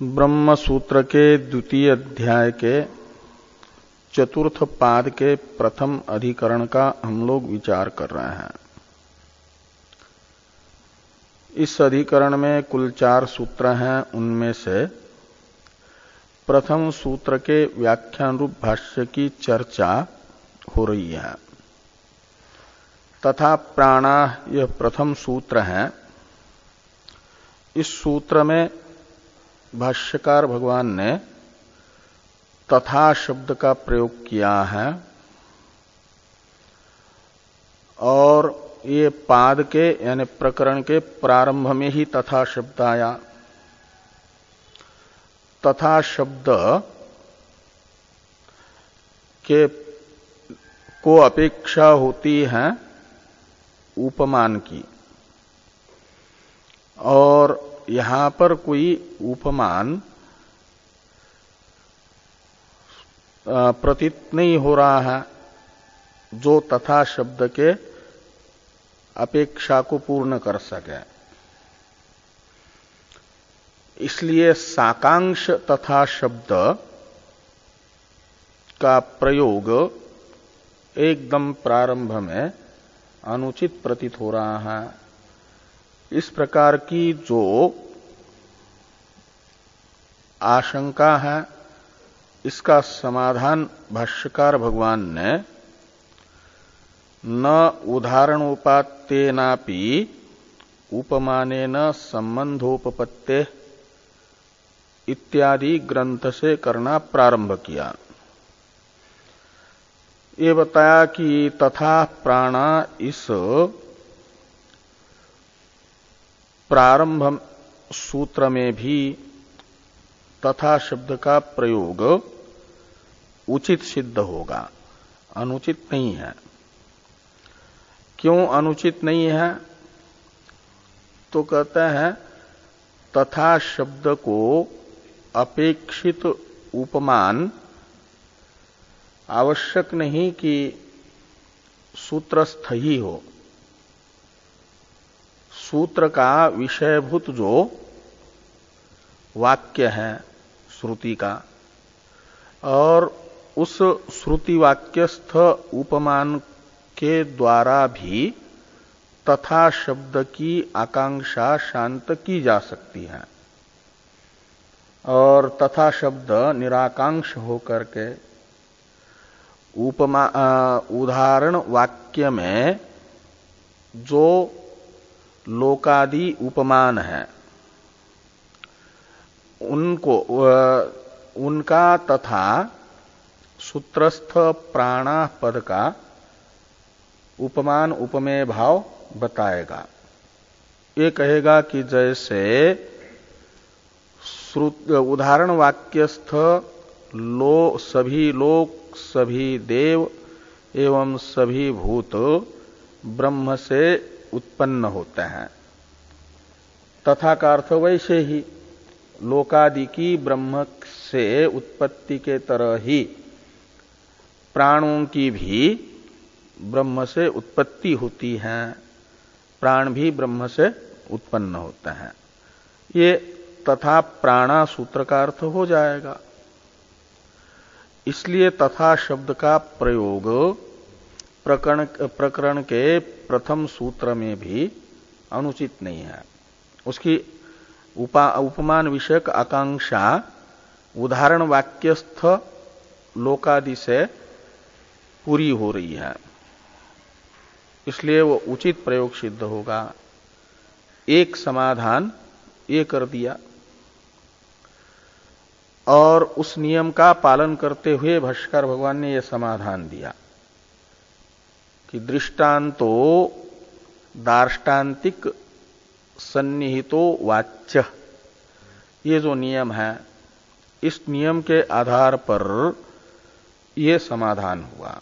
ब्रह्म सूत्र के द्वितीय अध्याय के चतुर्थ पाद के प्रथम अधिकरण का हम लोग विचार कर रहे हैं। इस अधिकरण में कुल 4 सूत्र हैं। उनमें से प्रथम सूत्र के व्याख्यान रूप भाष्य की चर्चा हो रही है। तथा प्राणा यह प्रथम सूत्र है। इस सूत्र में भाष्यकार भगवान ने तथा शब्द का प्रयोग किया है और ये पाद के यानी प्रकरण के प्रारंभ में ही तथा शब्द आया। तथा शब्द के को अपेक्षा होती है उपमान की, और यहां पर कोई उपमान प्रतीत नहीं हो रहा है जो तथा शब्द के अपेक्षा को पूर्ण कर सके। इसलिए साकांक्ष तथा शब्द का प्रयोग एकदम प्रारंभ में अनुचित प्रतीत हो रहा है। इस प्रकार की जो आशंका है, इसका समाधान भाष्यकार भगवान ने न उदाहरणोपात्तेनापि उपमानेन संबंधोपपत्ते इत्यादि ग्रंथ से करना प्रारंभ किया। ये बताया कि तथा प्राणा इस प्रारंभ सूत्र में भी तथा शब्द का प्रयोग उचित सिद्ध होगा, अनुचित नहीं है। क्यों अनुचित नहीं है? तो कहते हैं तथा शब्द को अपेक्षित उपमान आवश्यक नहीं कि सूत्रस्थ ही हो। सूत्र का विषयभूत जो वाक्य है श्रुति का, और उस श्रुति वाक्यस्थ उपमान के द्वारा भी तथा शब्द की आकांक्षा शांत की जा सकती है। और तथा शब्द निराकांक्ष होकर के उपमा उदाहरण वाक्य में जो लोकादि उपमान है उनका तथा सूत्रस्थ प्राणा पद का उपमान उपमेय भाव बताएगा। ये कहेगा कि जैसे उदाहरण वाक्यस्थ सभी लोक सभी देव एवं सभी भूत ब्रह्म से उत्पन्न होते हैं, तथा का अर्थ वैसे ही लोकादि की ब्रह्म से उत्पत्ति के तरह ही प्राणों की भी ब्रह्म से उत्पत्ति होती है, प्राण भी ब्रह्म से उत्पन्न होते हैं। ये तथा प्राणा सूत्र का अर्थ हो जाएगा। इसलिए तथा शब्द का प्रयोग प्रकरण के प्रथम सूत्र में भी अनुचित नहीं है। उसकी उपमान विषयक आकांक्षा उदाहरण वाक्यस्थ लोकादि से पूरी हो रही है, इसलिए वो उचित प्रयोग सिद्ध होगा। एक समाधान ये कर दिया, और उस नियम का पालन करते हुए भाष्यकार भगवान ने यह समाधान दिया कि दृष्टांतो दार्ष्टान्तिक सन्निहितो वाच्य, ये जो नियम है, इस नियम के आधार पर यह समाधान हुआ।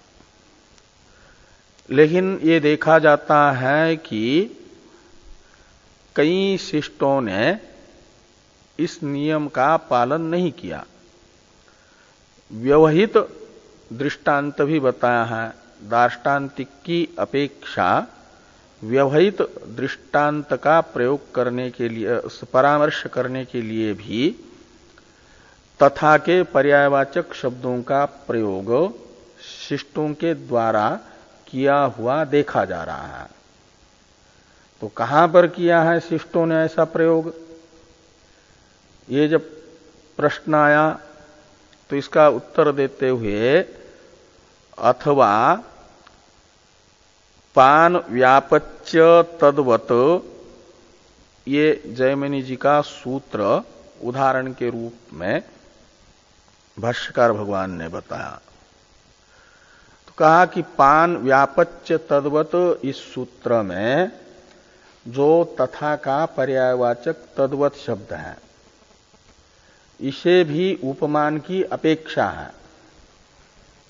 लेकिन ये देखा जाता है कि कई शिष्टों ने इस नियम का पालन नहीं किया। व्यवहित दृष्टांत भी बताया है। दार्ष्टान्तिक की अपेक्षा व्यवहित दृष्टांत का प्रयोग करने के लिए, परामर्श करने के लिए भी तथा के पर्यायवाचक शब्दों का प्रयोग शिष्टों के द्वारा किया हुआ देखा जा रहा है। तो कहां पर किया है शिष्टों ने ऐसा प्रयोग? ये जब प्रश्न आया तो इसका उत्तर देते हुए अथवा पान व्यापच्य तद्वत, ये जयमिनी जी का सूत्र उदाहरण के रूप में भाष्यकार भगवान ने बताया। तो कहा कि पान व्यापच्य तद्वत, इस सूत्र में जो तथा का पर्यायवाचक तद्वत शब्द है, इसे भी उपमान की अपेक्षा है।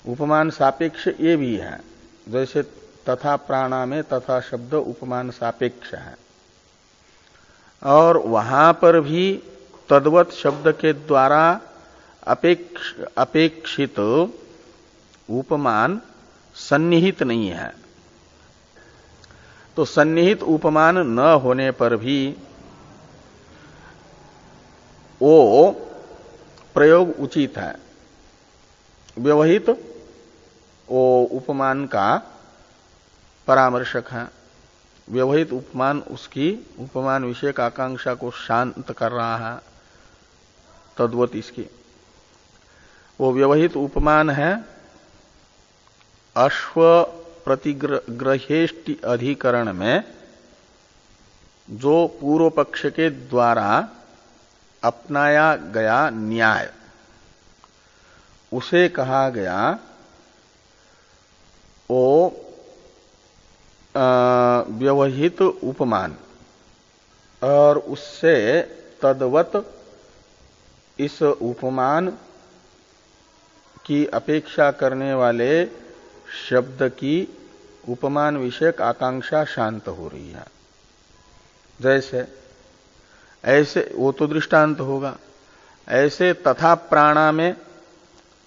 उपमान सापेक्ष ये भी है, जैसे तथा प्राणा में तथा शब्द उपमान सापेक्ष है, और वहां पर भी तद्वत शब्द के द्वारा अपेक्षित उपमान सन्निहित नहीं है। तो सन्निहित उपमान न होने पर भी वो प्रयोग उचित है। व्यवहित वो उपमान का परामर्शक है। व्यवहित उपमान उसकी उपमान विषयक आकांक्षा को शांत कर रहा है। तद्वत इसकी वो व्यवहित उपमान है अश्व प्रतिग्रहेष्टि अधिकरण में जो पूर्व पक्ष के द्वारा अपनाया गया न्याय, उसे कहा गया वो व्यवहित उपमान, और उससे तद्वत इस उपमान की अपेक्षा करने वाले शब्द की उपमान विषयक आकांक्षा शांत हो रही है। जैसे ऐसे वो तो दृष्टांत होगा। ऐसे तथा प्राणा में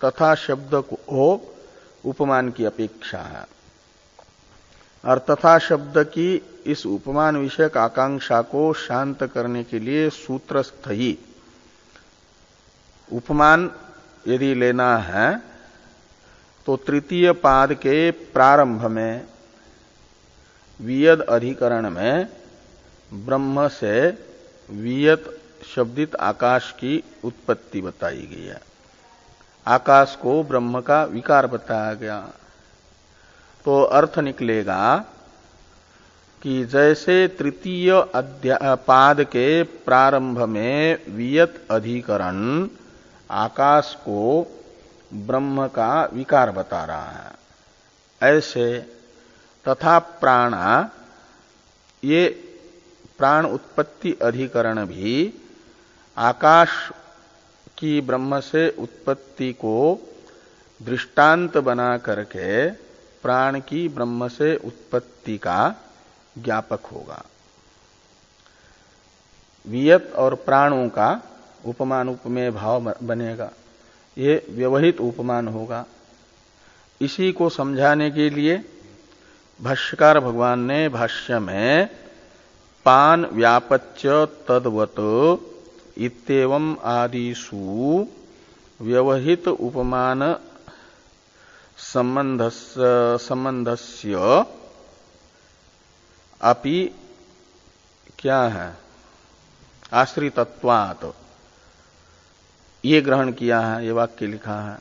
तथा शब्द को उपमान की अपेक्षा है, और तथा शब्द की इस उपमान विषयक आकांक्षा को शांत करने के लिए सूत्रस्थ ही उपमान यदि लेना है तो तृतीय पाद के प्रारंभ में वियद अधिकरण में ब्रह्म से वियत शब्दित आकाश की उत्पत्ति बताई गई है। आकाश को ब्रह्म का विकार बताया गया। तो अर्थ निकलेगा कि जैसे तृतीय पाद के प्रारंभ में वियत अधिकरण आकाश को ब्रह्म का विकार बता रहा है, ऐसे तथा प्राणा, ये प्राण उत्पत्ति अधिकरण भी आकाश की ब्रह्म से उत्पत्ति को दृष्टांत बना करके प्राण की ब्रह्म से उत्पत्ति का ज्ञापक होगा। वियत और प्राणों का उपमान उपमेय भाव बनेगा, ये व्यवहित उपमान होगा। इसी को समझाने के लिए भाष्यकार भगवान ने भाष्य में पान व्यापच्य तद्वत इत्येवं आदिषु व्यवहित उपमान संबंधस्य अपि क्या है आश्रितत्वात्, ये ग्रहण किया है, ये वाक्य लिखा है।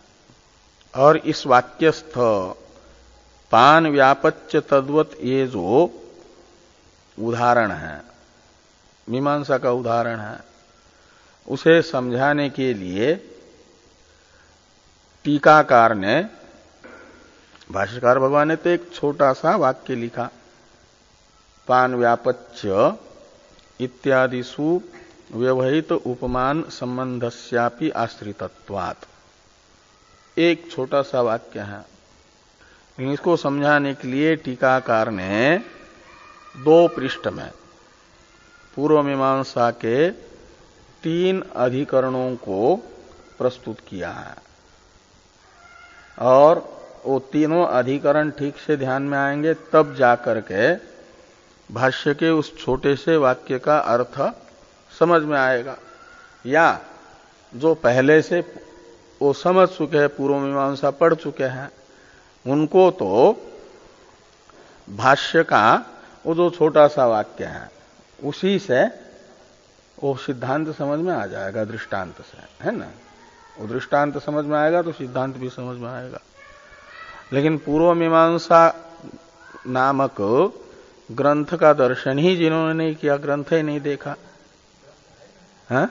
और इस वाक्यस्थ पान व्यापच्य तद्वत, ये जो उदाहरण है, मीमांसा का उदाहरण है, उसे समझाने के लिए टीकाकार ने, भाष्यकार भगवान ने तो एक छोटा सा वाक्य लिखा, पान व्यापच्य इत्यादिषु व्यवहित उपमान संबंधस्यापि आश्रितत्वात्, एक छोटा सा वाक्य है। इसको समझाने के लिए टीकाकार ने 2 पृष्ठ में पूर्व मीमांसा के 3 अधिकरणों को प्रस्तुत किया है, और वो तीनों अधिकरण ठीक से ध्यान में आएंगे तब जाकर के भाष्य के उस छोटे से वाक्य का अर्थ समझ में आएगा। या जो पहले से वो समझ चुके हैं, पूर्व मीमांसा पढ़ चुके हैं, उनको तो भाष्य का वो जो छोटा सा वाक्य है उसी से वो सिद्धांत समझ में आ जाएगा, दृष्टांत से, है ना। वो दृष्टांत समझ में आएगा तो सिद्धांत भी समझ में आएगा। लेकिन पूर्व मीमांसा नामक ग्रंथ का दर्शन ही जिन्होंने नहीं किया, ग्रंथ ही नहीं देखा, है?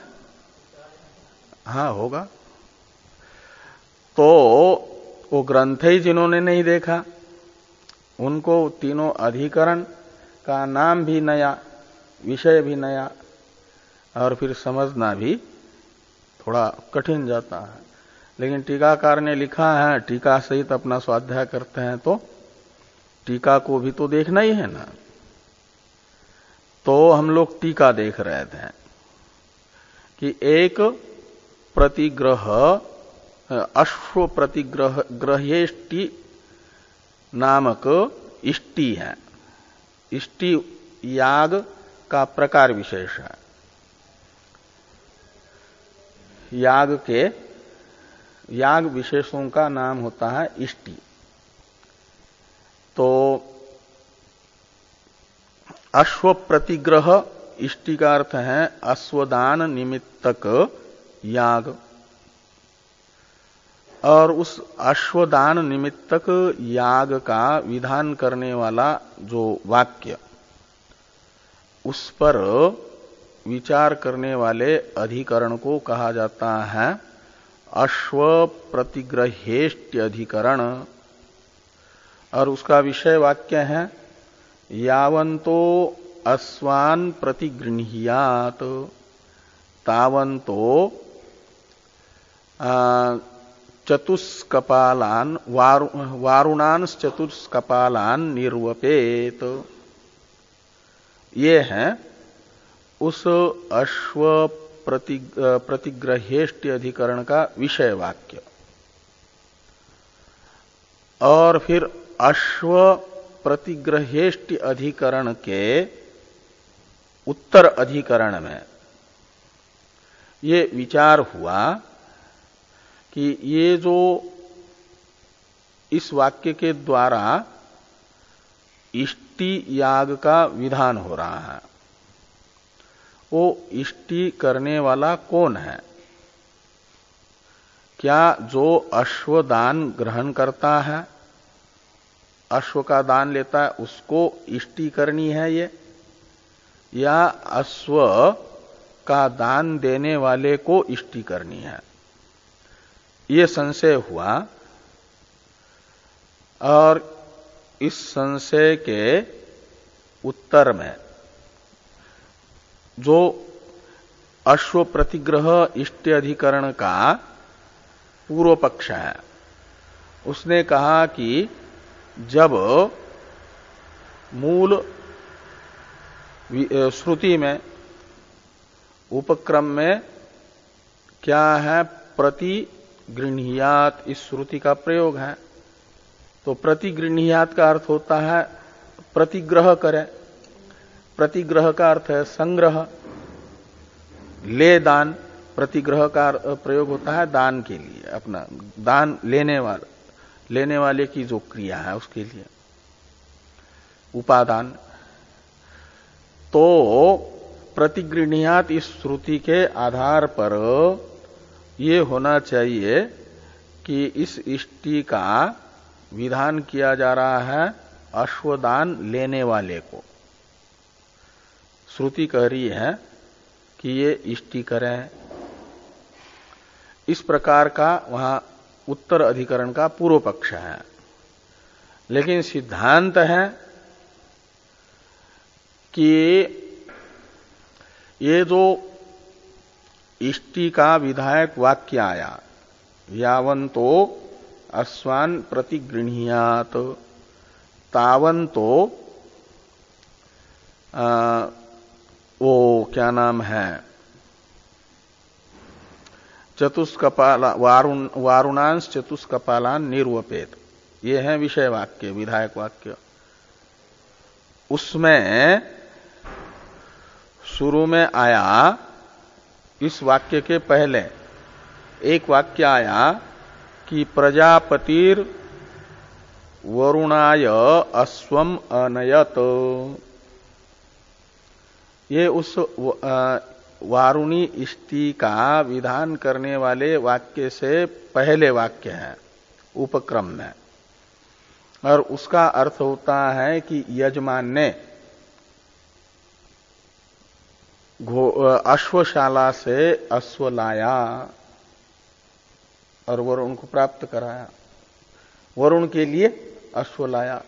हाँ होगा। तो वो ग्रंथ ही जिन्होंने नहीं देखा, उनको तीनों अधिकरण का नाम भी नया, विषय भी नया, और फिर समझना भी थोड़ा कठिन जाता है। लेकिन टीकाकार ने लिखा है, टीका सहित अपना स्वाध्याय करते हैं तो टीका को भी तो देखना ही है ना। तो हम लोग टीका देख रहे थे कि एक प्रतिग्रह, अश्व प्रतिग्रहेष्टि नामक इष्टि है। इष्टि याग का प्रकार विशेष है। याग विशेषों का नाम होता है इष्टि। तो अश्व प्रतिग्रह इष्टि का अर्थ है अश्वदान निमित्तक याग। और उस अश्वदान निमित्तक याग का विधान करने वाला जो वाक्य, उस पर विचार करने वाले अधिकरण को कहा जाता है अश्व प्रतिग्रहेष्टि अधिकरण। और उसका विषय वाक्य है यावंतो अश्वान प्रतिगृह्यात तावंतो चतुष्कपालान वारुणान चतुष्कपालान निर्वपेत। ये है उस अश्व प्रतिग्रहेष्टि अधिकरण का विषय वाक्य। और फिर अश्व प्रतिग्रहेष्टि अधिकरण के उत्तर अधिकरण में ये विचार हुआ कि ये जो इस वाक्य के द्वारा इष्टि याग का विधान हो रहा है, वो इष्टि करने वाला कौन है? क्या जो अश्वदान ग्रहण करता है, अश्व का दान लेता है, उसको इष्टि करनी है ये, या अश्व का दान देने वाले को इष्टि करनी है? ये संशय हुआ। और इस संशय के उत्तर में जो अश्व प्रतिग्रह इष्टि अधिकरण का पूर्व पक्ष है, उसने कहा कि जब मूल श्रुति में उपक्रम में क्या है, प्रतिगृह्यात, इस श्रुति का प्रयोग है। तो प्रतिगृह्यात का अर्थ होता है प्रतिग्रह करे। प्रतिग्रह का अर्थ है संग्रह, ले दान। प्रतिग्रह का प्रयोग होता है दान के लिए, अपना दान लेने वाले की जो क्रिया है उसके लिए, उपादान। तो प्रतिगृह्यात इस श्रुति के आधार पर ये होना चाहिए कि इस इष्टि का विधान किया जा रहा है अश्वदान लेने वाले को। श्रुति कह रही है कि ये इष्टि करें। इस प्रकार का वहां उत्तर अधिकरण का पूर्व पक्ष है। लेकिन सिद्धांत है कि ये जो इष्टि का विधायक वाक्य आया, यावंतो अश्वान प्रतिगृह्यात तावंतो, वो क्या नाम है, चतुष्कपाला वारुणांश चतुष्कपालान निर्वपेत, ये है विषय वाक्य, विधायक वाक्य। उसमें शुरू में आया इस वाक्य के पहले एक वाक्य आया कि प्रजापतिर वरुणाय अश्वम अनयत, ये उस वारुणी इष्टि का विधान करने वाले वाक्य से पहले वाक्य है उपक्रम में, और उसका अर्थ होता है कि यजमान ने अश्वशाला से अश्व लाया और वरुण को प्राप्त कराया, वरुण के लिए अश्व लाया,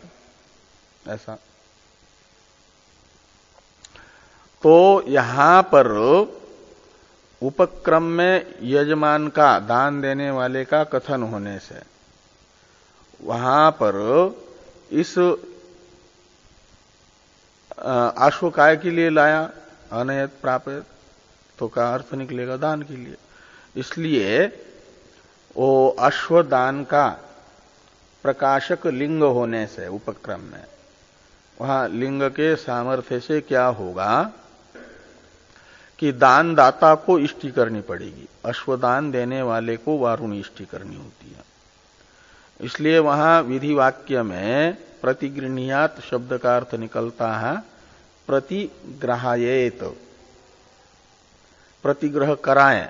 ऐसा। तो यहां पर उपक्रम में यजमान का, दान देने वाले का कथन होने से वहां पर इस अश्व काय के लिए लाया, अनयत प्राप्त, तो का अर्थ निकलेगा दान के लिए। इसलिए वो अश्वदान का प्रकाशक लिंग होने से उपक्रम में वहां लिंग के सामर्थ्य से क्या होगा कि दान दाता को इष्टि करनी पड़ेगी, अश्वदान देने वाले को वारुणी इष्टि करनी होती है। इसलिए वहां विधि वाक्य में प्रतिगृह्यात शब्द का अर्थ निकलता है प्रतिग्रहायेत, प्रतिग्रह कराएं,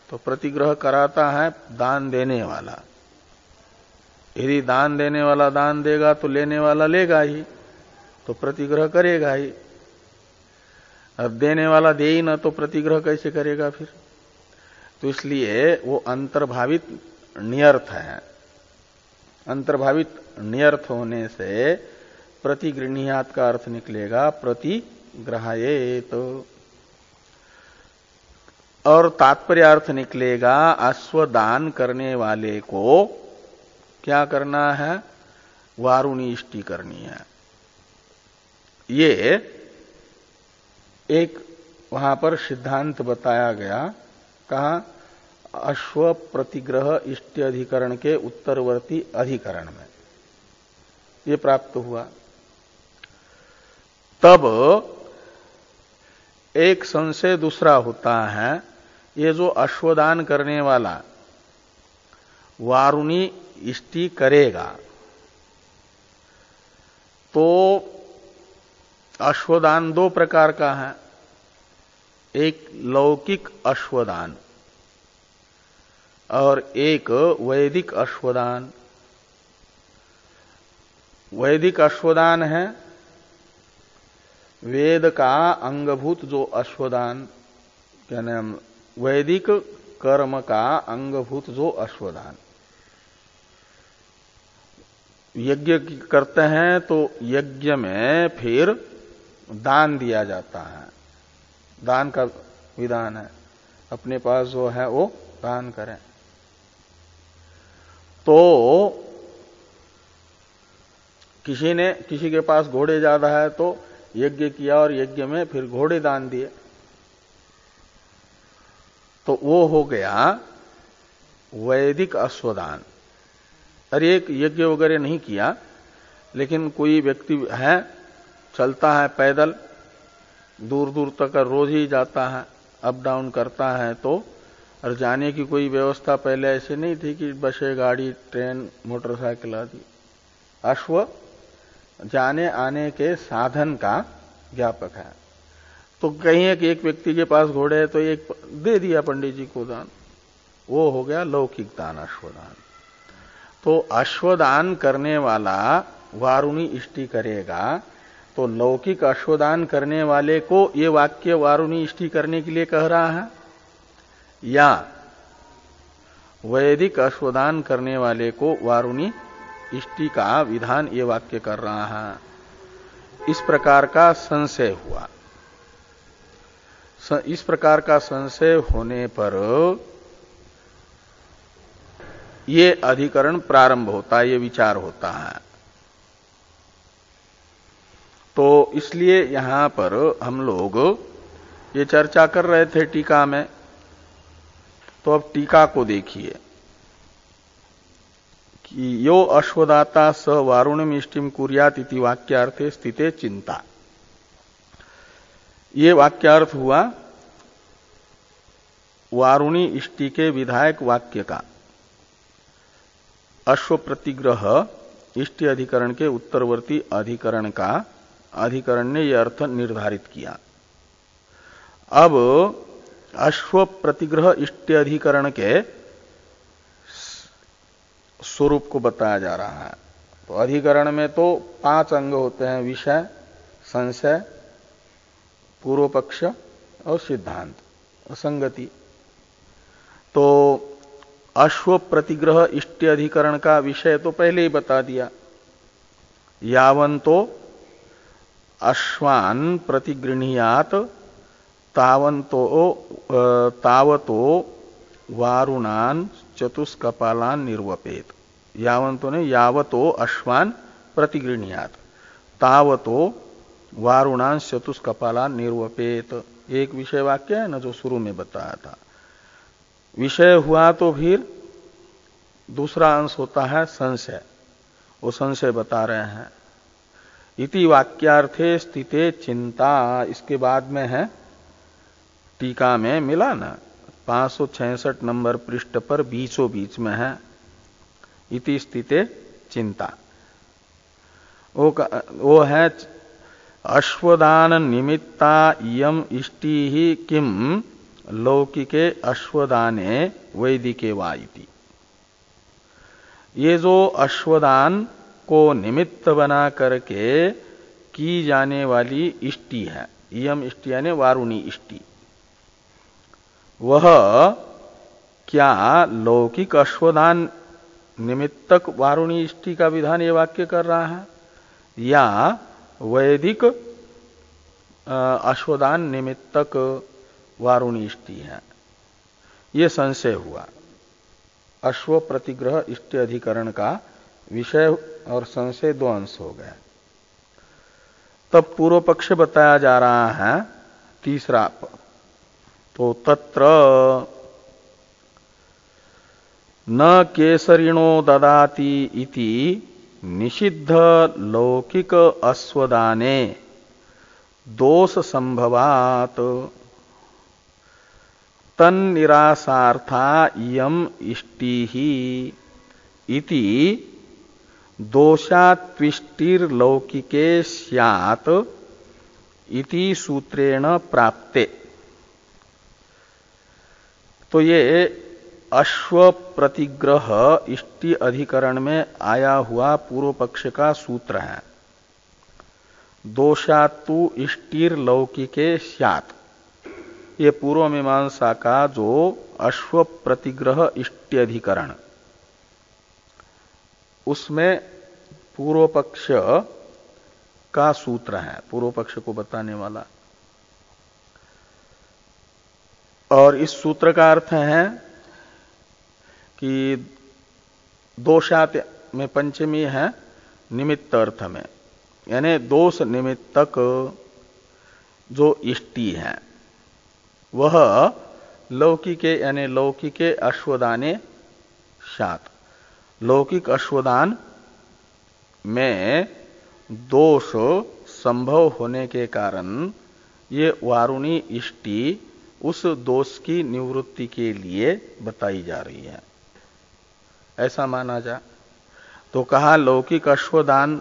तो प्रतिग्रह कराता है दान देने वाला। यदि दान देने वाला दान देगा तो लेने वाला लेगा ही, तो प्रतिग्रह करेगा ही। अब देने वाला दे ही ना तो प्रतिग्रह कैसे करेगा फिर? तो इसलिए वो अंतर्भावित नियर्थ है। अंतर्भावित नियर्थ होने से प्रतिगृह्यात का अर्थ निकलेगा प्रतिग्रहायेत, और तात्पर्य अर्थ निकलेगा अश्वदान करने वाले को क्या करना है, वारुणी इष्टि करनी है। ये एक वहां पर सिद्धांत बताया गया, कहा अश्व प्रतिग्रह इष्ट्यधिकरण के उत्तरवर्ती अधिकरण में ये प्राप्त हुआ। तब एक संशय दूसरा होता है, ये जो अश्वदान करने वाला वारुणी इष्टि करेगा तो अश्वदान दो प्रकार का है, एक लौकिक अश्वदान और एक वैदिक अश्वदान। वैदिक अश्वदान है वेद का अंगभूत जो अश्वदान, क्या नाम, वैदिक कर्म का अंगभूत जो अश्वदान। यज्ञ करते हैं तो यज्ञ में फिर दान दिया जाता है, दान का विधान है, अपने पास जो है वो दान करें। तो किसी के पास घोड़े ज्यादा है तो यज्ञ किया और यज्ञ में फिर घोड़े दान दिए, तो वो हो गया वैदिक अश्वदान। अरे एक यज्ञ वगैरह नहीं किया, लेकिन कोई व्यक्ति है चलता है पैदल दूर दूर तक रोज ही जाता है, अप डाउन करता है, तो और जाने की कोई व्यवस्था पहले ऐसे नहीं थी कि बसें, गाड़ी, ट्रेन, मोटरसाइकिल आदि। अश्व जाने आने के साधन का ज्ञापक है। तो कहीं कि एक व्यक्ति के पास घोड़े है तो एक दे दिया पंडित जी को दान, वो हो गया लौकिक दान, अश्वदान। तो अश्वदान करने वाला वारुणी इष्टि करेगा, तो लौकिक अश्वदान करने वाले को ये वाक्य वारुणी इष्टि करने के लिए कह रहा है, या वैदिक अश्वदान करने वाले को वारुणी इष्टि का विधान ये वाक्य कर रहा है। इस प्रकार का संशय हुआ। इस प्रकार का संशय होने पर ये अधिकरण प्रारंभ होता है, ये विचार होता है। तो इसलिए यहां पर हम लोग ये चर्चा कर रहे थे टीका में, तो अब टीका को देखिए कि यो अश्वदाता स वारुणिम इष्टिम कुर्यात इति वाक्यार्थे स्थिते चिंता। ये वाक्यार्थ हुआ वारुणी इष्टि के विधायक वाक्य का अश्व प्रतिग्रह इष्टि अधिकरण के उत्तरवर्ती अधिकरण का अधिकरण ने यह अर्थ निर्धारित किया। अब अश्व प्रतिग्रह इष्टि अधिकरण के स्वरूप को बताया जा रहा है। तो अधिकरण में तो 5 अंग होते हैं, विषय, संशय, पूर्व पक्ष और सिद्धांत, असंगति। तो अश्व प्रतिग्रह इष्टि अधिकरण का विषय तो पहले ही बता दिया। यावंतो अश्वान प्रतिगृह्यात तावतो वारुणान चतुष्कपालान निर्वपेत। यावंतो ने यावतो अश्वान प्रतिगृह्यात तावतो वारुणान चतुष्कपालान निर्वपेत, एक विषय वाक्य है ना जो शुरू में बताया था। विषय हुआ तो फिर दूसरा अंश होता है संशय, वो संशय बता रहे हैं। इति वाक्यार्थे स्थिते चिंता, इसके बाद में है टीका में मिला ना 566 नंबर पृष्ठ पर बीचों बीच में है इति स्थिते चिंता। वो है अश्वदान निमित्ता यम इष्टि ही किम लौकिके अश्वदाने वैदिके वा इति। ये जो अश्वदान को निमित्त बना करके की जाने वाली इष्टि है, यम इष्टि यानी वारुणी इष्टि, वह क्या लौकिक अश्वदान निमित्तक वारुणी इष्टि का विधान ये वाक्य कर रहा है या वैदिक अश्वदान निमित्तक वारुणी इष्टि है, ये संशय हुआ। अश्व प्रतिग्रह इष्टि अधिकरण का विषय और संशय 2 अंश हो गए। तब पूर्व पक्ष बताया जा रहा है तीसरा। तो तत्र न केसरिणो ददाति इति निषिद्ध लौकिक अश्वदाने दोष संभवात तन्निरासार्था यम इष्टि ही इति दोषात्विष्टिर्लौकिके स्यात् इति सूत्रेण प्राप्ते। तो ये अश्व प्रतिग्रह इष्टि अधिकरण में आया हुआ पूर्व पक्ष का सूत्र है। दोषातु इष्टिर्लौकिके स्यात्, ये पूर्व मीमांसा का जो अश्व प्रतिग्रह इष्टि अधिकरण, उसमें पूर्व पक्ष का सूत्र है, पूर्व पक्ष को बताने वाला। और इस सूत्र का अर्थ है कि दोषात में पंचमी है निमित्त अर्थ में, यानी दोष निमित्तक जो इष्टि है वह लौकिके यानी लौकिके अश्वदाने शात, लौकिक अश्वदान में दोष संभव होने के कारण ये वारुणी इष्टि उस दोष की निवृत्ति के लिए बताई जा रही है, ऐसा माना जा। तो कहा लौकिक अश्वदान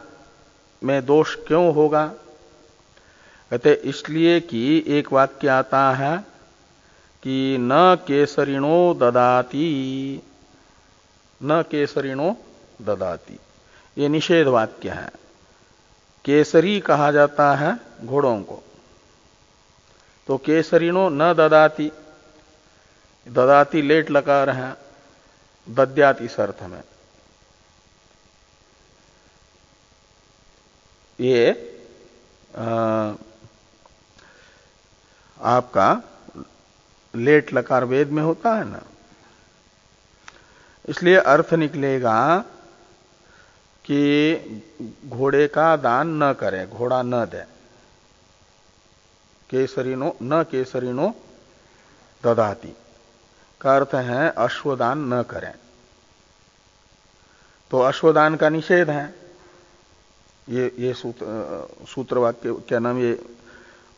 में दोष क्यों होगा? कहते इसलिए कि एक वाक्य आता है कि न केसरिणो ददाति, न केसरिणो ददाति, ये निषेध वाक्य है। केसरी कहा जाता है घोड़ों को, तो केसरिणो न ददाति, ददाति लेट लगा रहे हैं, दद्यात इस अर्थ में। ये आपका लेट लकार वेद में होता है ना, इसलिए अर्थ निकलेगा कि घोड़े का दान न करे, घोड़ा न दे। केसरिनो न केसरिनो ददाति का अर्थ है अश्वदान न करें। तो अश्वदान का निषेध है, ये सूत्र वाक्य क्या नाम, ये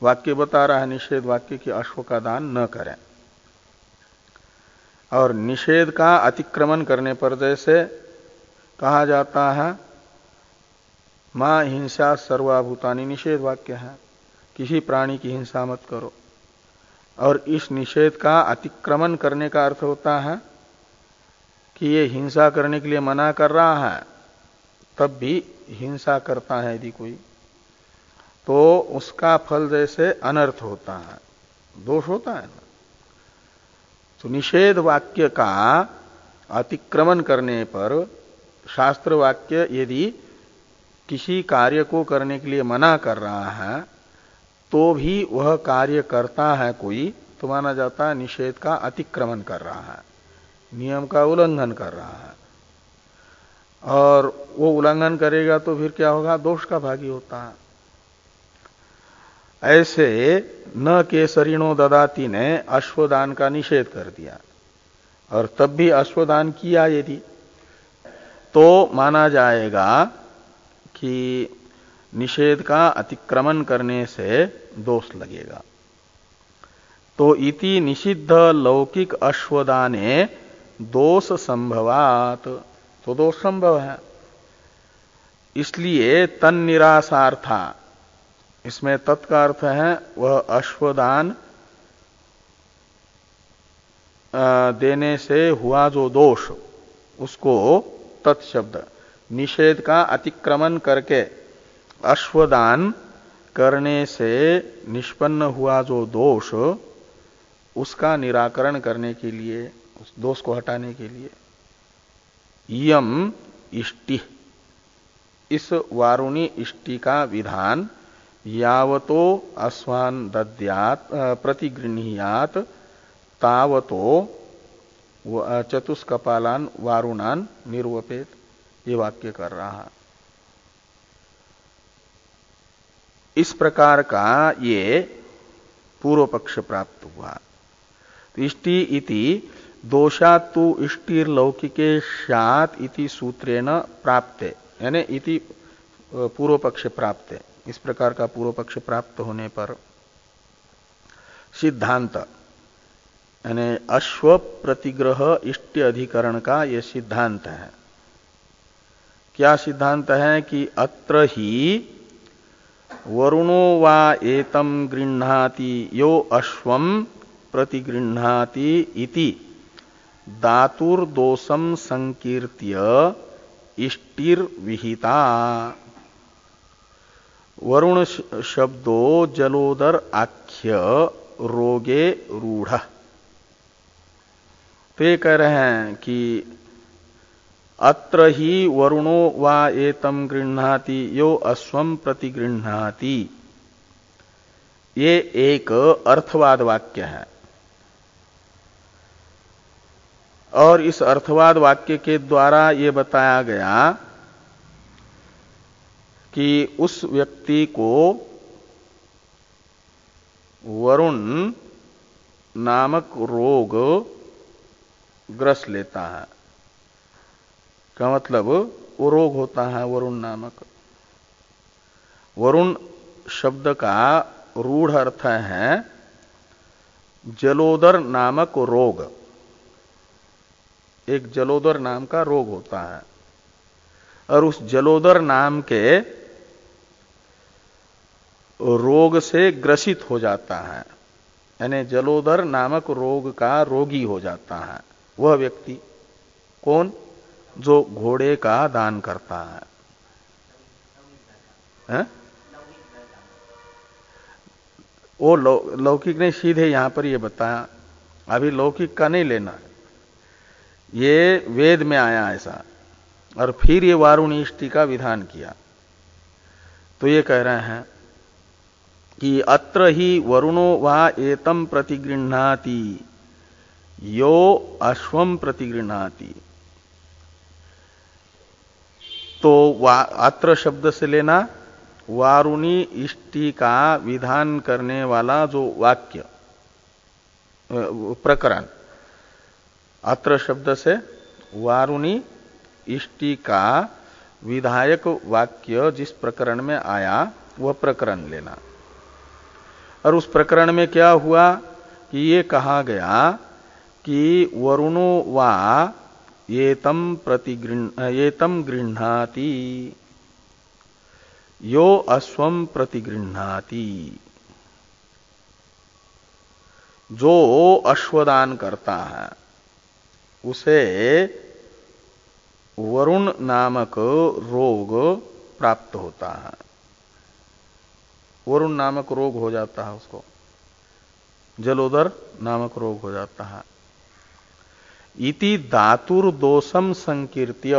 वाक्य बता रहा है निषेध वाक्य कि अश्व का दान न करें। और निषेध का अतिक्रमण करने पर जैसे कहा जाता है मां हिंसा सर्वाभूतानि निषेध वाक्य है, किसी प्राणी की हिंसा मत करो। और इस निषेध का अतिक्रमण करने का अर्थ होता है कि ये हिंसा करने के लिए मना कर रहा है, तब भी हिंसा करता है यदि कोई, तो उसका फल जैसे अनर्थ होता है, दोष होता है ना। तो निषेध वाक्य का अतिक्रमण करने पर शास्त्र वाक्य यदि किसी कार्य को करने के लिए मना कर रहा है तो भी वह कार्य करता है कोई, तो माना जाता है निषेध का अतिक्रमण कर रहा है, नियम का उल्लंघन कर रहा है। और वो उल्लंघन करेगा तो फिर क्या होगा, दोष का भागी होता है। ऐसे न केसरिणो ददाती ने अश्वदान का निषेध कर दिया और तब भी अश्वदान किया यदि, तो माना जाएगा कि निषेध का अतिक्रमण करने से दोष लगेगा। तो इति निषिद्ध लौकिक अश्वदाने दोष संभवात, तो दोष संभव है, इसलिए तन्निरासार्था, इसमें तत्का अर्थ है वह अश्वदान देने से हुआ जो दोष, उसको तत्शब्द निषेध का अतिक्रमण करके अश्वदान करने से निष्पन्न हुआ जो दोष, उसका निराकरण करने के लिए, उस दोष को हटाने के लिए यम इष्टि, इस वारुणी इष्टि का विधान यावतो अश्वान दद्यात प्रतिगृह्यात तावतो चतुष्कपालान वारुणान निर्वपेत, ये वाक्य कर रहा है। इस प्रकार का ये पूर्व पक्ष प्राप्त हुआ। इष्टि इति दोषात् तु इष्टिर्लौकिके स्यात् इति सूत्रेण प्राप्ते, यानी इति पूर्व पक्ष प्राप्ते, इस प्रकार का पूर्व पक्ष प्राप्त होने पर सिद्धांत यानी अश्व प्रतिग्रह इष्टि अधिकरण का यह सिद्धांत है। क्या सिद्धांत है कि अत्र ही वरुणो वा एतम गृह्णाति यो अश्वम प्रतिगृह्णाति इति धातुर्दोषम संकीर्त्य इष्टिर्विहिता। वरुण शब्दो जलोदर आख्य रोगे रूढ़। तो ये कह रहे हैं कि अत्र ही वरुणो वा एतम गृह्णाति यो अश्वम प्रतिगृह्णाति, ये एक अर्थवाद वाक्य है। और इस अर्थवाद वाक्य के द्वारा ये बताया गया कि उस व्यक्ति को वरुण नामक रोग ग्रस लेता है। का मतलब वो रोग होता है वरुण नामक। वरुण शब्द का रूढ़ अर्थ है जलोदर नामक रोग। एक जलोदर नाम का रोग होता है और उस जलोदर नाम के रोग से ग्रसित हो जाता है, यानी जलोदर नामक रोग का रोगी हो जाता है वह व्यक्ति। कौन? जो घोड़े का दान करता है? वो लौकिक ने सीधे यहां पर ये बताया, अभी लौकिक का नहीं लेना, ये वेद में आया ऐसा, और फिर ये वारुणीष्टि का विधान किया। तो ये कह रहे हैं कि अत्र ही वरुणो वा एतम प्रतिगृह्णाति यो अश्वम प्रतिगृह्णाति। तो अत्र शब्द से लेना वारुणी इष्टि का विधान करने वाला जो वाक्य प्रकरण, अत्र शब्द से वारुणी इष्टि का विधायक वाक्य जिस प्रकरण में आया वह प्रकरण लेना। और उस प्रकरण में क्या हुआ कि ये कहा गया कि वरुणो वा येतम गृह्णाति यो अश्वम प्रतिगृह्णाति, जो अश्वदान करता है उसे वरुण नामक रोग प्राप्त होता है, वरुण नामक रोग हो जाता है उसको, जलोदर नामक रोग हो जाता है। इति धातुर दोषम संकीर्त्य,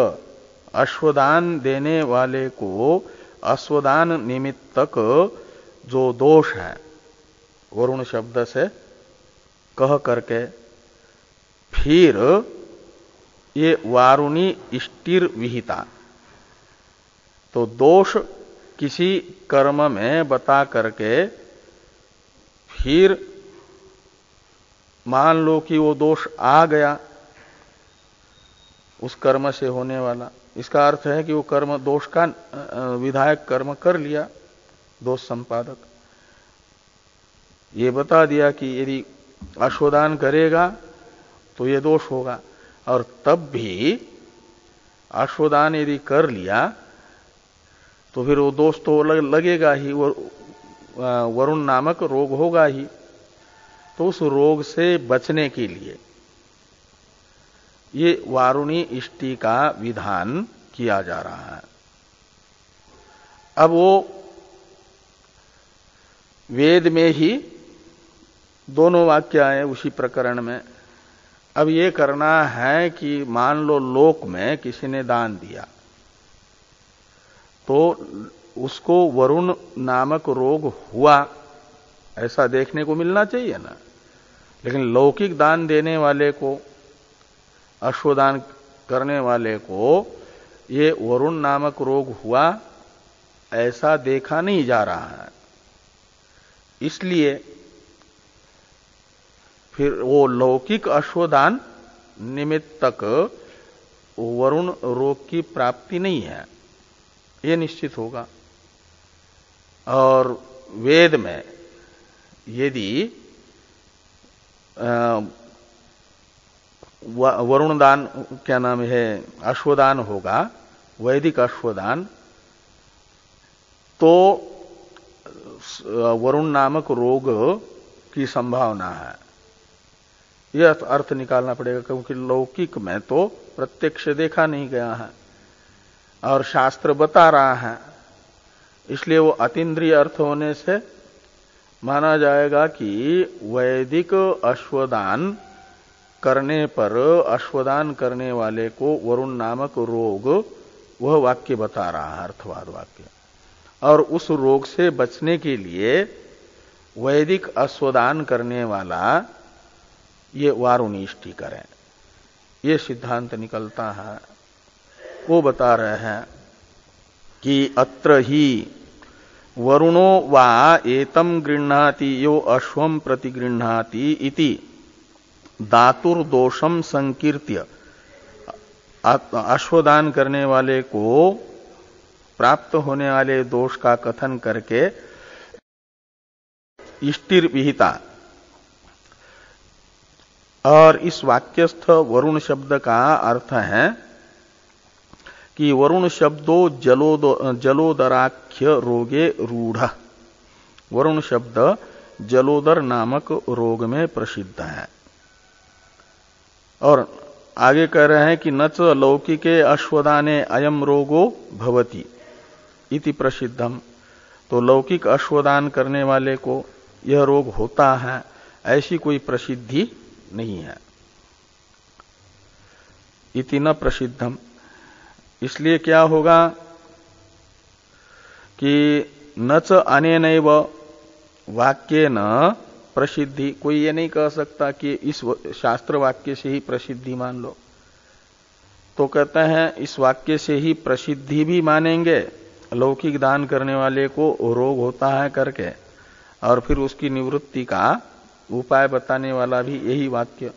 अश्वदान देने वाले को अश्वदान निमित्तक जो दोष है वरुण शब्द से कह करके फिर ये वारुणी इष्टिर विहिता, तो दोष किसी कर्म में बता करके फिर मान लो कि वो दोष आ गया उस कर्म से होने वाला, इसका अर्थ है कि वो कर्म दोष का विधायक कर्म कर लिया, दोष संपादक। ये बता दिया कि यदि अश्वदान करेगा तो ये दोष होगा, और तब भी अश्वदान यदि कर लिया तो फिर वो दोष तो लगेगा ही, वरुण नामक रोग होगा ही। तो उस रोग से बचने के लिए ये वारुणी इष्टि का विधान किया जा रहा है। अब वो वेद में ही दोनों वाक्य आए उसी प्रकरण में। अब ये करना है कि मान लो लोक में किसी ने दान दिया तो उसको वरुण नामक रोग हुआ, ऐसा देखने को मिलना चाहिए ना। लेकिन लौकिक दान देने वाले को, अश्वदान करने वाले को ये वरुण नामक रोग हुआ ऐसा देखा नहीं जा रहा है, इसलिए फिर वो लौकिक अश्वदान निमित्तक वरुण रोग की प्राप्ति नहीं है, ये निश्चित होगा। और वेद में यदि वरुण दान क्या नाम है, अश्वदान होगा, वैदिक अश्वदान, तो वरुण नामक रोग की संभावना है, यह अर्थ निकालना पड़ेगा। क्योंकि लौकिक में तो प्रत्यक्ष देखा नहीं गया है और शास्त्र बता रहा है, इसलिए वो अतीन्द्रिय अर्थ होने से माना जाएगा कि वैदिक अश्वदान करने पर अश्वदान करने वाले को वरुण नामक रोग, वह वाक्य बता रहा है, अर्थवाद वाक्य। और उस रोग से बचने के लिए वैदिक अश्वदान करने वाला ये वारुणी इष्टि करें, ये सिद्धांत निकलता है। वो बता रहे हैं कि अत्र ही वरुणो वा एतम गृह्णाति यो अश्वम प्रतिगृह्णाति इति धातुर्दोषम संकीर्त्य, अश्वदान करने वाले को प्राप्त होने वाले दोष का कथन करके इष्टिर विहिता, और इस वाक्यस्थ वरुण शब्द का अर्थ है कि वरुण शब्दो जलोदराख्य रोगे रूढ़, वरुण शब्द जलोदर नामक रोग में प्रसिद्ध है। और आगे कह रहे हैं कि न च लौकिके अश्वदाने अयम रोगो भवति इति प्रसिद्धम, तो लौकिक अश्वदान करने वाले को यह रोग होता है ऐसी कोई प्रसिद्धि नहीं है। इति न प्रसिद्धम, इसलिए क्या होगा कि न च अनेनैव वाक्येन प्रसिद्धि, कोई ये नहीं कह सकता कि इस शास्त्र वाक्य से ही प्रसिद्धि मान लो। तो कहते हैं इस वाक्य से ही प्रसिद्धि भी मानेंगे, लौकिक दान करने वाले को रोग होता है करके, और फिर उसकी निवृत्ति का उपाय बताने वाला भी यही वाक्य,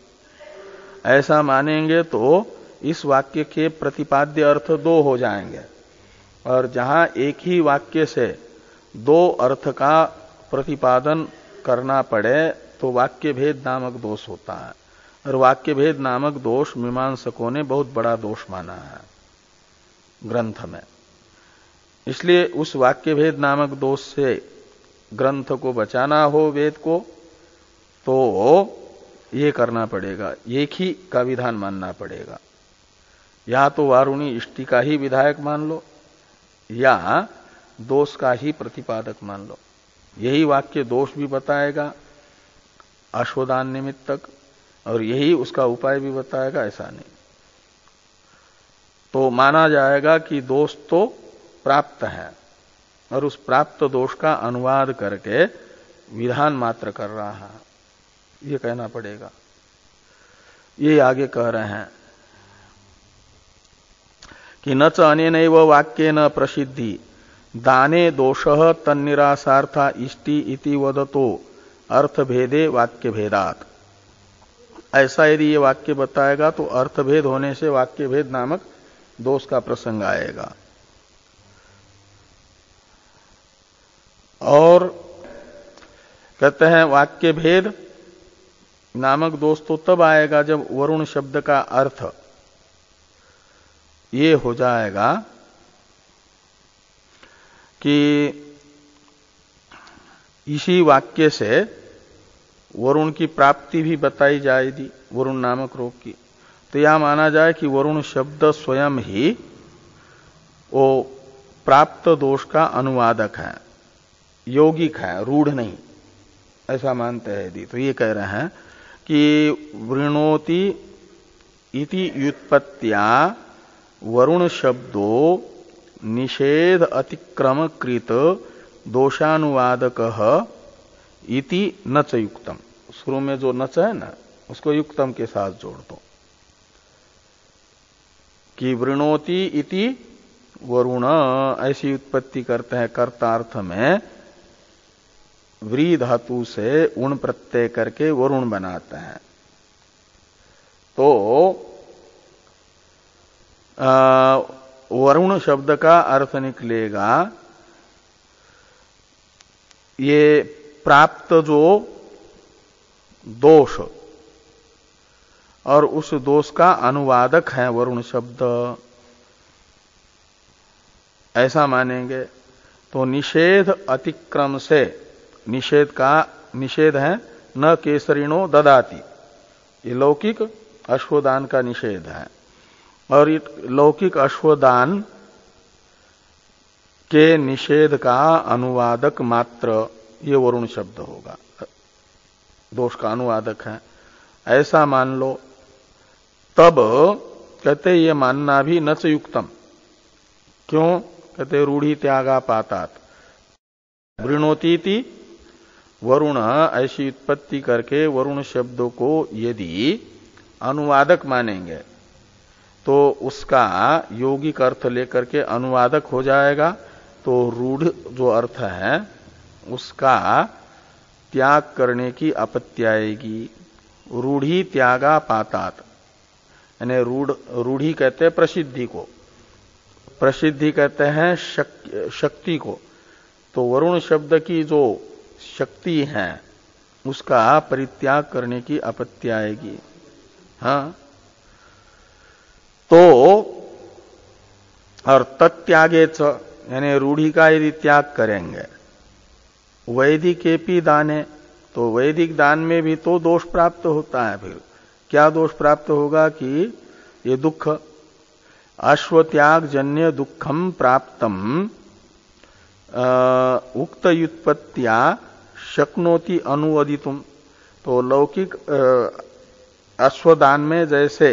ऐसा मानेंगे तो इस वाक्य के प्रतिपाद्य अर्थ दो हो जाएंगे। और जहां एक ही वाक्य से दो अर्थ का प्रतिपादन करना पड़े तो वाक्य भेद नामक दोष होता है। और वाक्य भेद नामक दोष मीमांसकों ने बहुत बड़ा दोष माना है ग्रंथ में। इसलिए उस वाक्य भेद नामक दोष से ग्रंथ को बचाना हो, वेद को, तो ये करना पड़ेगा, एक ही का विधान मानना पड़ेगा। या तो वारुणी इष्टि का ही विधायक मान लो या दोष का ही प्रतिपादक मान लो। यही वाक्य दोष भी बताएगा अश्वदान निमित्तक और यही उसका उपाय भी बताएगा, ऐसा नहीं। तो माना जाएगा कि दोष तो प्राप्त है और उस प्राप्त दोष का अनुवाद करके विधान मात्र कर रहा है, ये कहना पड़ेगा। ये आगे कह रहे हैं कि न च अनेनैव वाक्येन प्रसिद्धि दाने दोषः तन्निरासार्था इष्टि इति वदतो अर्थभेदे वाक्य भेदात। ऐसा यदि ये वाक्य बताएगा तो अर्थभेद होने से वाक्य भेद नामक दोष का प्रसंग आएगा। और कहते हैं वाक्य भेद नामक दोष तो तब आएगा जब वरुण शब्द का अर्थ ये हो जाएगा कि इसी वाक्य से वरुण की प्राप्ति भी बताई जाएगी, वरुण नामक रोग की। तो यह माना जाए कि वरुण शब्द स्वयं ही वो प्राप्त दोष का अनुवादक है, यौगिक है, रूढ़ नहीं, ऐसा मानते हैं यदि। तो ये कह रहे हैं कि वृणोति इति व्युत्पत्त्या वरुण शब्दो निषेध अतिक्रम कृत दोषानुवादकः इति न च युक्तम। शुरू में जो नच है ना, उसको युक्तम के साथ जोड़ दो कि वृणोति इति वरुण, ऐसी उत्पत्ति करते हैं कर्तार्थ में व्री धातु से उण प्रत्यय करके वरुण बनाते हैं। तो वरुण शब्द का अर्थ निकलेगा ये प्राप्त जो दोष और उस दोष का अनुवादक है वरुण शब्द, ऐसा मानेंगे। तो निषेध अतिक्रम से, निषेध का निषेध है न केसरिणो ददाति, ये लौकिक अश्वदान का निषेध है। और लौकिक अश्वदान के निषेध का अनुवादक मात्र ये वरुण शब्द होगा, दोष का अनुवादक है, ऐसा मान लो। तब कहते ये मानना भी न च युक्तम। क्यों? कहते रूढ़ी त्यागा पातात वृणोतीति वरुण, ऐसी उत्पत्ति करके वरुण शब्द को यदि अनुवादक मानेंगे तो उसका यौगिक अर्थ लेकर के अनुवादक हो जाएगा। तो रूढ़ जो अर्थ है उसका त्याग करने की आपत्ति आएगी। रूढ़ी त्यागा पातात, यानी रूढ़ी कहते हैं प्रसिद्धि को, प्रसिद्धि कहते हैं शक्ति को। तो वरुण शब्द की जो शक्ति है उसका परित्याग करने की आपत्ति आएगी। हाँ, तो और तत्यागे च, यानी रूढ़ी का यदि त्याग करेंगे वैदिकेपि दाने, तो वैदिक दान में भी तो दोष प्राप्त होता है। फिर क्या दोष प्राप्त होगा कि ये दुख, अश्वत्याग जन्य दुखम प्राप्तम उक्त व्युत्पत्त्या शक्नोति अनुवदितुम। तो लौकिक अश्वदान में जैसे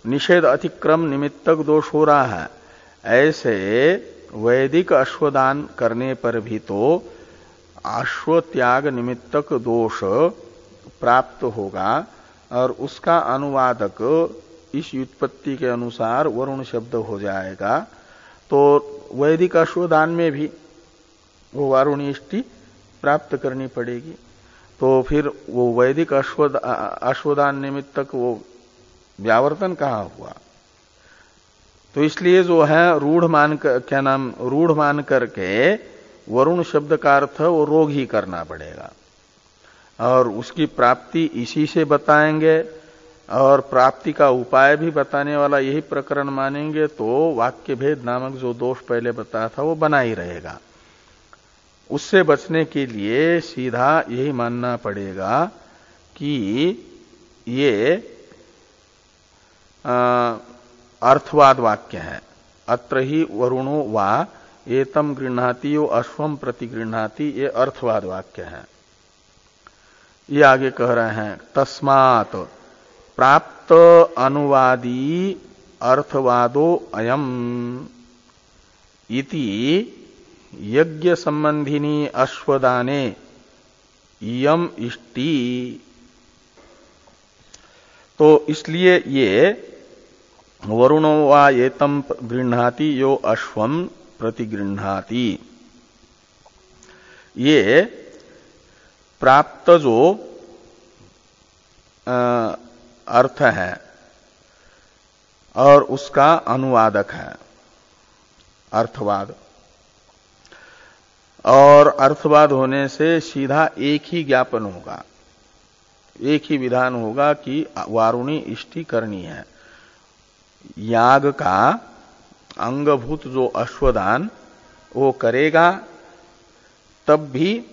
निषेध अतिक्रम निमित्तक दोष हो रहा है, ऐसे वैदिक अश्वदान करने पर भी तो अश्वत्याग निमित्तक दोष प्राप्त होगा और उसका अनुवादक इस व्युत्पत्ति के अनुसार वरुण शब्द हो जाएगा। तो वैदिक अश्वदान में भी वो वारुणी इष्टि प्राप्त करनी पड़ेगी। तो फिर वो वैदिक अश्वदान निमित्तक वो व्यावर्तन कहाँ हुआ? तो इसलिए जो है रूढ़ मान कर, क्या नाम, रूढ़ मान करके वरुण शब्द का अर्थ वो रोग ही करना पड़ेगा और उसकी प्राप्ति इसी से बताएंगे और प्राप्ति का उपाय भी बताने वाला यही प्रकरण मानेंगे तो वाक्य भेद नामक जो दोष पहले बताया था वो बना ही रहेगा। उससे बचने के लिए सीधा यही मानना पड़ेगा कि ये अर्थवाद वाक्य है। अत्र ही वरुणो वा एतम गृह्णाति यो अश्वम प्रति गृह्णाति, ये अर्थवाद वाक्य है। ये आगे कह रहे हैं तस्मात् प्राप्त अनुवादी अर्थवादो अयम इति यज्ञ संबंधिनी अश्वदाने यम इष्टि। तो इसलिए ये वरुणो वा एतम गृह्णाति यो अश्वम प्रति गृह्णाति, ये प्राप्त जो अर्थ है और उसका अनुवादक है अर्थवाद। और अर्थवाद होने से सीधा एक ही ज्ञापन होगा, एक ही विधान होगा कि वारुणी इष्टि करनी है। याग का अंगभूत जो अश्वदान वो करेगा, तब भी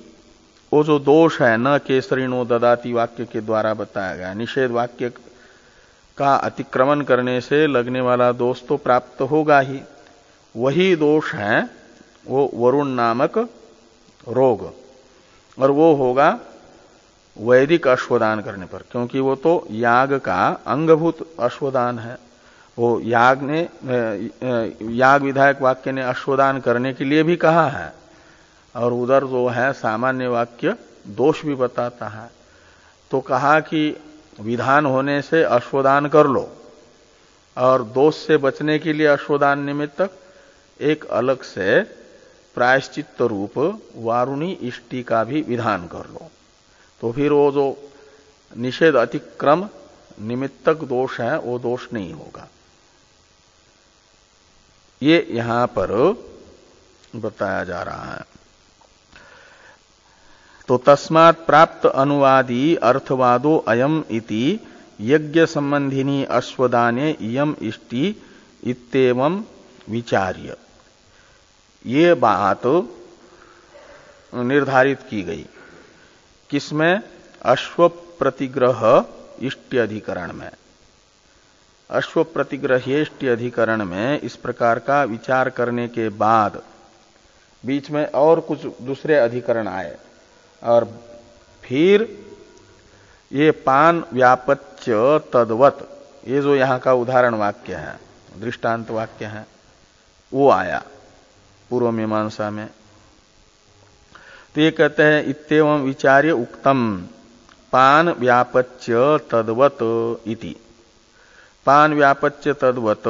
वो जो दोष है न केसरिणो ददाति वाक्य के द्वारा बताया गया, निषेध वाक्य का अतिक्रमण करने से लगने वाला दोष तो प्राप्त होगा ही। वही दोष है वो वरुण नामक रोग, और वो होगा वैदिक अश्वदान करने पर, क्योंकि वो तो याग का अंगभूत अश्वदान है। वो याग विधायक वाक्य ने अश्वदान करने के लिए भी कहा है, और उधर जो है सामान्य वाक्य दोष भी बताता है। तो कहा कि विधान होने से अश्वदान कर लो, और दोष से बचने के लिए अश्वदान निमित्तक एक अलग से प्रायश्चित्त रूप वारुणी इष्टि का भी विधान कर लो। तो फिर वो जो निषेध अतिक्रम निमित्तक दोष है वो दोष नहीं होगा। ये यहां पर बताया जा रहा है। तो तस्मात् प्राप्त अनुवादी अर्थवादो अयम इति यज्ञ संबंधिनी अश्वदाने इयम इष्टि इत्येवं विचार्य, ये बात निर्धारित की गई। किसमें? अश्व प्रतिग्रह इष्टि अधिकरण में। अश्व प्रतिग्रहेष्टि अधिकरण में इस प्रकार का विचार करने के बाद बीच में और कुछ दूसरे अधिकरण आए, और फिर ये पान व्यापच्य तद्वत, ये जो यहां का उदाहरण वाक्य है, दृष्टांत वाक्य है, वो आया पूर्व मीमांसा में। तो ये कहते हैं इत्येवं विचार्य उक्तम पान व्यापच्य तद्वत इति। पान व्यापच्य तद्वत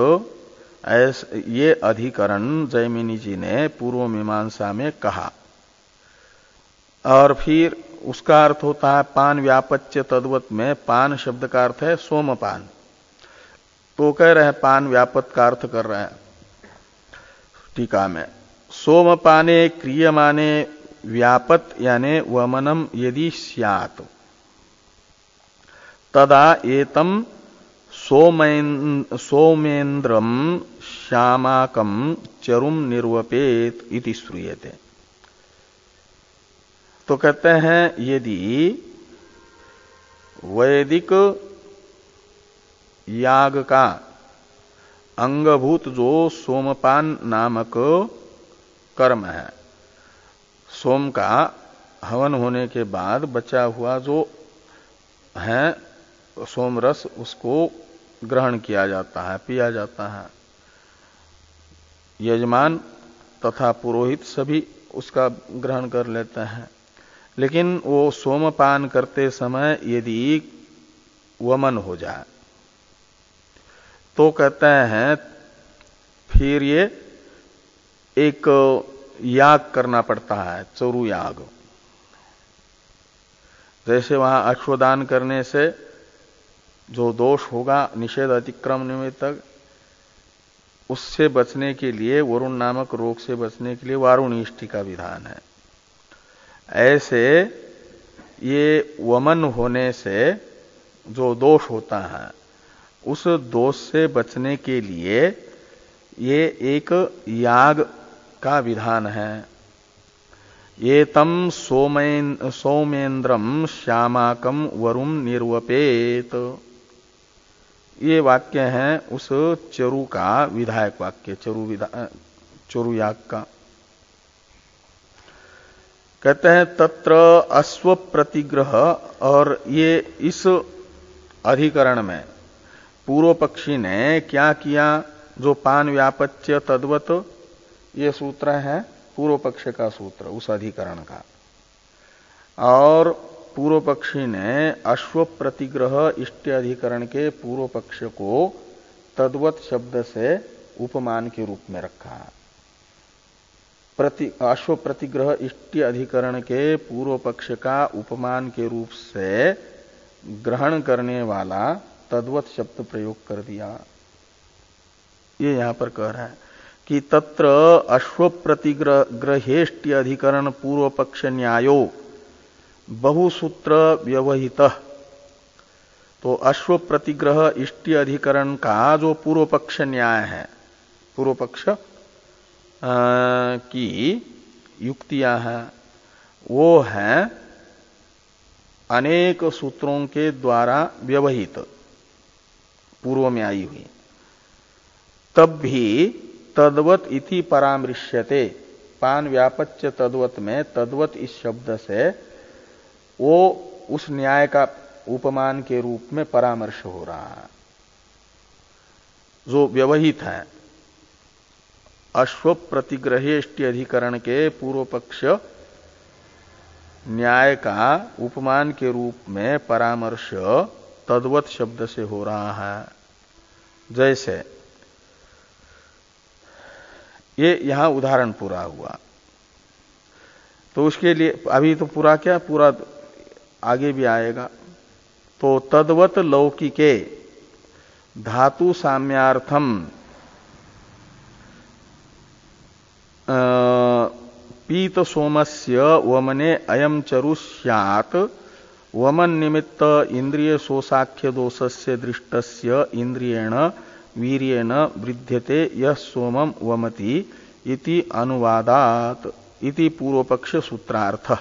ये अधिकरण जैमिनी जी ने पूर्व मीमांसा में कहा, और फिर उसका अर्थ होता है पान व्यापच्य तद्वत में पान शब्द का अर्थ है सोमपान। तो कह रहे हैं पान व्यापक का अर्थ कर रहे हैं टीका में, सोमपाने क्रियमाने व्यापत यानी वमनम यदि स्यात् तदा एतम सोमेन्द्रम श्यामाकम चरुम निर्वपेत इति श्रूयते। तो कहते हैं यदि वैदिक याग का अंगभूत जो सोमपान नामक कर्म है, सोम का हवन होने के बाद बचा हुआ जो है सोम रस, उसको ग्रहण किया जाता है, पिया जाता है। यजमान तथा पुरोहित सभी उसका ग्रहण कर लेते हैं। लेकिन वो सोमपान करते समय यदि वमन हो जाए तो कहते हैं फिर ये एक याग करना पड़ता है, चरु याग। जैसे वहां अश्वदान करने से जो दोष होगा निषेध अतिक्रम निमित्तक, उससे बचने के लिए, वरुण नामक रोग से बचने के लिए वारुणीष्टि का विधान है। ऐसे ये वमन होने से जो दोष होता है उस दोष से बचने के लिए ये एक याग का विधान है। ये तम सौमेन्द्रम श्यामाकम वरुम निर्वपेत, ये वाक्य है उस चरु का विधायक वाक्य, चरु याग का। कहते हैं तत्र अश्व प्रतिग्रह, और ये इस अधिकरण में पूर्व पक्षी ने क्या किया, जो पान व्यापच्य तद्वत ये सूत्र है पूर्व पक्ष का सूत्र उस अधिकरण का, और पूर्व पक्षी ने अश्व प्रतिग्रह इष्ट अधिकरण के पूर्व पक्ष को तद्वत शब्द से उपमान के रूप में रखा। अश्व प्रतिग्रह इष्टि अधिकरण के पूर्व पक्ष का उपमान के रूप से ग्रहण करने वाला तद्वत शब्द प्रयोग कर दिया। ये यहां पर कह रहा है कि तत्र अश्व प्रतिग्रहेष्टि अधिकरण पूर्व पक्ष न्यायो बहुसूत्र व्यवहित। तो अश्व प्रतिग्रह इष्टि अधिकरण का जो पूर्व पक्ष न्याय है, पूर्व पक्ष की युक्तियां हैं, वो है अनेक सूत्रों के द्वारा व्यवहित, पूर्व में आई हुई। तब भी तद्वत इति परामृश्यते, पान व्यापच्य तद्वत में तद्वत इस शब्द से वो उस न्याय का उपमान के रूप में परामर्श हो रहा है, जो व्यवहित है। अश्व प्रतिग्रहेष्टि अधिकरण के पूर्व पक्ष न्याय का उपमान के रूप में परामर्श तद्वत शब्द से हो रहा है। जैसे ये यहां उदाहरण पूरा हुआ, तो उसके लिए अभी तो पूरा क्या, पूरा आगे भी आएगा। तो तद्वत लौकिके धातु साम्यार्थम पीत सोमस्य वमने अयम चरु स्यात् वमन निमित्त इंद्रिय सोसाख्य दोषस्य दृष्टस्य इंद्रियेण वीर्येण वृद्ध्यते यह सोमम वमति इति अनुवादात इति पूर्व पक्ष सूत्रार्थ।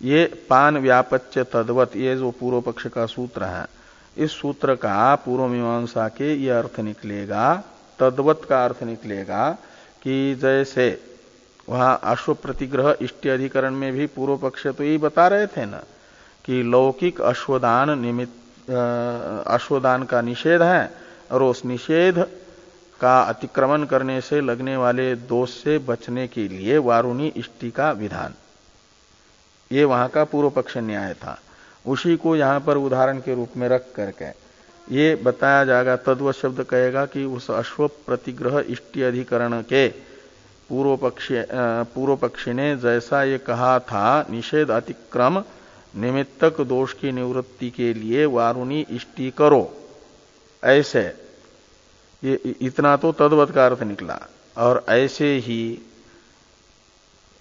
ये पान व्यापच्य तद्वत, ये जो पूर्व पक्ष का सूत्र है, इस सूत्र का पूर्व मीमांसा के ये अर्थ निकलेगा, तद्वत का अर्थ निकलेगा कि जैसे वहां अश्व प्रतिग्रह इष्टि अधिकरण में भी पूर्व पक्ष तो यही बता रहे थे ना कि लौकिक अश्वदान निमित्त अश्वदान का निषेध है, और उस निषेध का अतिक्रमण करने से लगने वाले दोष से बचने के लिए वारुणी इष्टि का विधान, ये वहां का पूर्व पक्ष न्याय था। उसी को यहां पर उदाहरण के रूप में रख करके ये बताया जाएगा। तद्वत शब्द कहेगा कि उस अश्व प्रतिग्रह इष्टि अधिकरण के पूर्व पक्षी ने जैसा ये कहा था, निषेध अतिक्रम निमित्तक दोष की निवृत्ति के लिए वारुणी इष्टि करो, ऐसे ये इतना तो तद्वत का अर्थ निकला। और ऐसे ही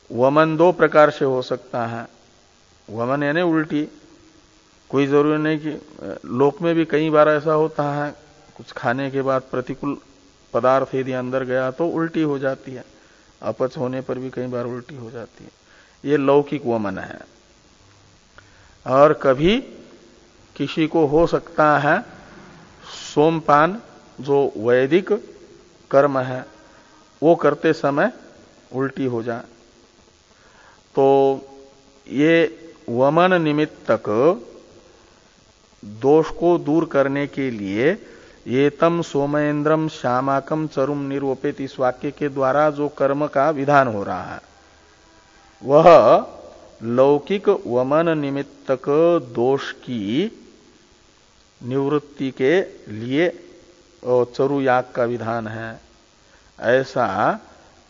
वमन दो प्रकार से हो सकता है। वमन यानी उल्टी, कोई जरूरी नहीं कि लोक में भी कई बार ऐसा होता है, कुछ खाने के बाद प्रतिकूल पदार्थ यदि अंदर गया तो उल्टी हो जाती है, अपच होने पर भी कई बार उल्टी हो जाती है। ये लौकिक वमन है। और कभी किसी को हो सकता है सोमपान, जो वैदिक कर्म है, वो करते समय उल्टी हो जाए। तो ये वमन निमित्तक दोष को दूर करने के लिए ये तम सोमेन्द्रम श्यामाकम चरुम निर्वपेत, इस वाक्य के द्वारा जो कर्म का विधान हो रहा है वह लौकिक वमन निमित्तक दोष की निवृत्ति के लिए चरु याग का विधान है, ऐसा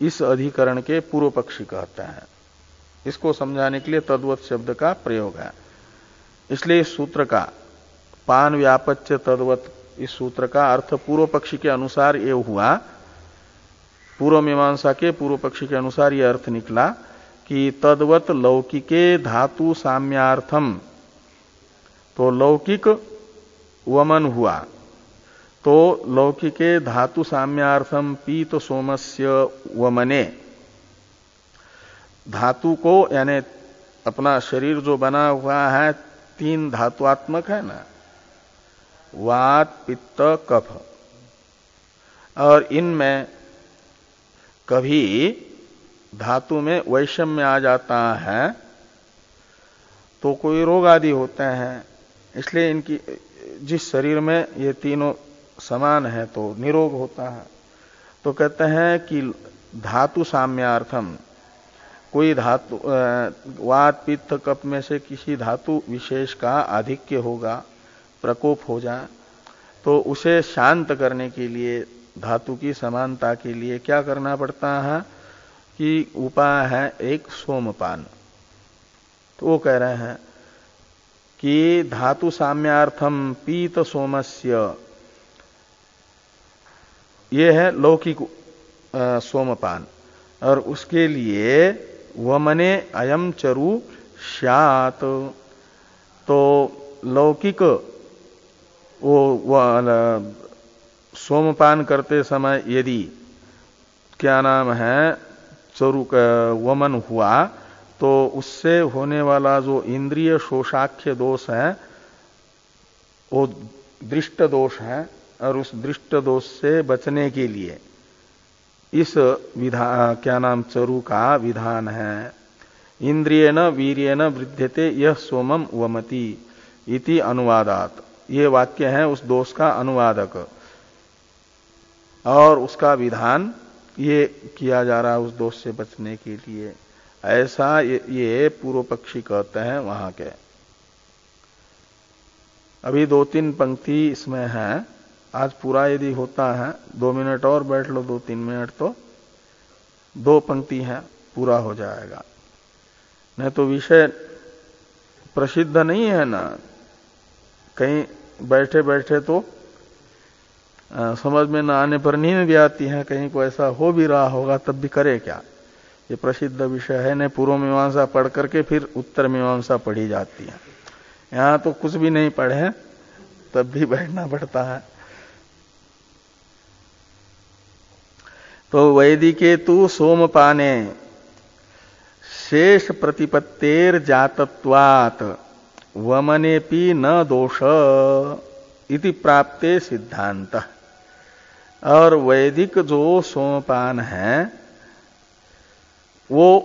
इस अधिकरण के पूर्व पक्षी कहते हैं। इसको समझाने के लिए तद्वत शब्द का प्रयोग है। इसलिए इस सूत्र का पान व्यापच्य तद्वत, इस सूत्र का अर्थ पूर्व पक्षी के अनुसार ये हुआ, पूर्व मीमांसा के पूर्व पक्षी के अनुसार यह अर्थ निकला कि तद्वत लौकिके धातु साम्यार्थम। तो लौकिक वमन हुआ, तो लौकिके धातु साम्यार्थम पीत सोमस्य वमने, धातु को यानी अपना शरीर जो बना हुआ है 3 धातुआत्मक है ना, वात पित्त कफ, और इनमें कभी धातु में वैषम्य आ जाता है तो कोई रोग आदि होते हैं। इसलिए इनकी जिस शरीर में ये तीनों समान है तो निरोग होता है। तो कहते हैं कि धातु साम्यार्थम, कोई धातु वात पित्त कफ में से किसी धातु विशेष का आधिक्य होगा, प्रकोप हो जाए, तो उसे शांत करने के लिए, धातु की समानता के लिए क्या करना पड़ता है कि उपाय है एक सोमपान। तो वो कह रहे हैं कि धातु साम्यार्थम पीत सोमस्य, ये है लौकिक सोमपान, और उसके लिए वमने अयम चरु स्यात्, तो लौकिक वो सोमपान करते समय यदि क्या नाम है चरु वमन हुआ तो उससे होने वाला जो इंद्रिय शोषाख्य दोष है वो दृष्ट दोष है, और उस दृष्ट दोष से बचने के लिए इस विधान क्या नाम चरु का विधान है। इंद्रियेण वीर्येण वृद्ध्यते यह सोमम वमति इति अनुवादात, ये वाक्य है उस दोष का अनुवादक, और उसका विधान ये किया जा रहा है उस दोष से बचने के लिए। ऐसा ये पूर्व पक्षी कहते हैं वहां के। अभी 2-3 पंक्ति इसमें है, आज पूरा यदि होता है 2 मिनट और बैठ लो, 2-3 मिनट, तो 2 पंक्ति है पूरा हो जाएगा। नहीं तो विषय प्रसिद्ध नहीं है ना, कहीं बैठे बैठे तो समझ में न आने पर नींद भी आती है, कहीं को ऐसा हो भी रहा होगा तब भी करे क्या। ये प्रसिद्ध विषय है, न पूर्व मीमांसा पढ़ करके फिर उत्तर मीमांसा पढ़ी जाती है। यहां तो कुछ भी नहीं पढ़े तब भी बैठना पड़ता है। तो वैदिके तु सोमपाने शेष प्रतिपत्तेर जातत्वात् वमनेपि न दोष इति प्राप्ते सिद्धांत। और वैदिक जो सोमपान है वो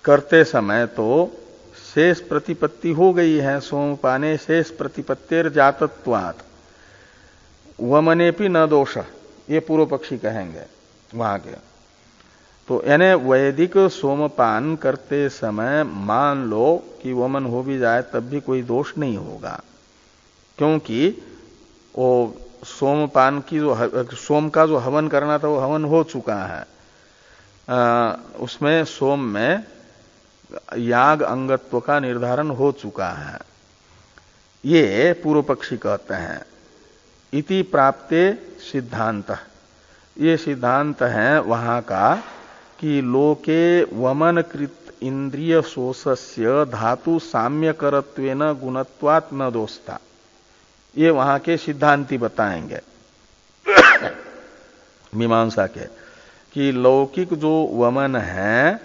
करते समय तो शेष प्रतिपत्ति हो गई है, सोमपाने शेष प्रतिपत्तेर जातत्वात् वमनेपि न दोष, ये पूर्व पक्षी कहेंगे वहां के। तो यानी वैदिक सोमपान करते समय मान लो कि वमन हो भी जाए तब भी कोई दोष नहीं होगा, क्योंकि वो सोमपान की जो सोम का जो हवन करना था वो हवन हो चुका है। उसमें सोम में याग अंगत्व का निर्धारण हो चुका है, ये पूर्व पक्षी कहते हैं। इति प्राप्ते सिद्धांत, ये सिद्धांत है वहां का कि लोके वमन कृत इंद्रिय शोषस्य धातु साम्यकरत्वेन गुणत्वात् न दोषता, ये वहां के सिद्धांती बताएंगे मीमांसा के, कि लौकिक जो वमन है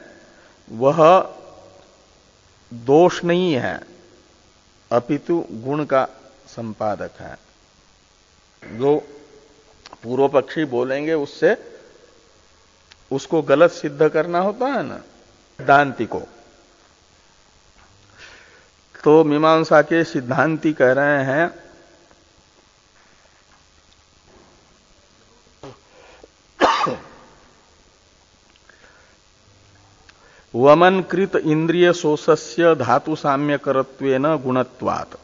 वह दोष नहीं है, अपितु गुण का संपादक है। जो पूर्व पक्षी बोलेंगे उससे उसको गलत सिद्ध करना होता है ना सिद्धांति को। तो मीमांसा के सिद्धांती कह रहे हैं वमन कृत इंद्रिय शोषस्य धातु साम्यकरत्वेन गुणत्वात्,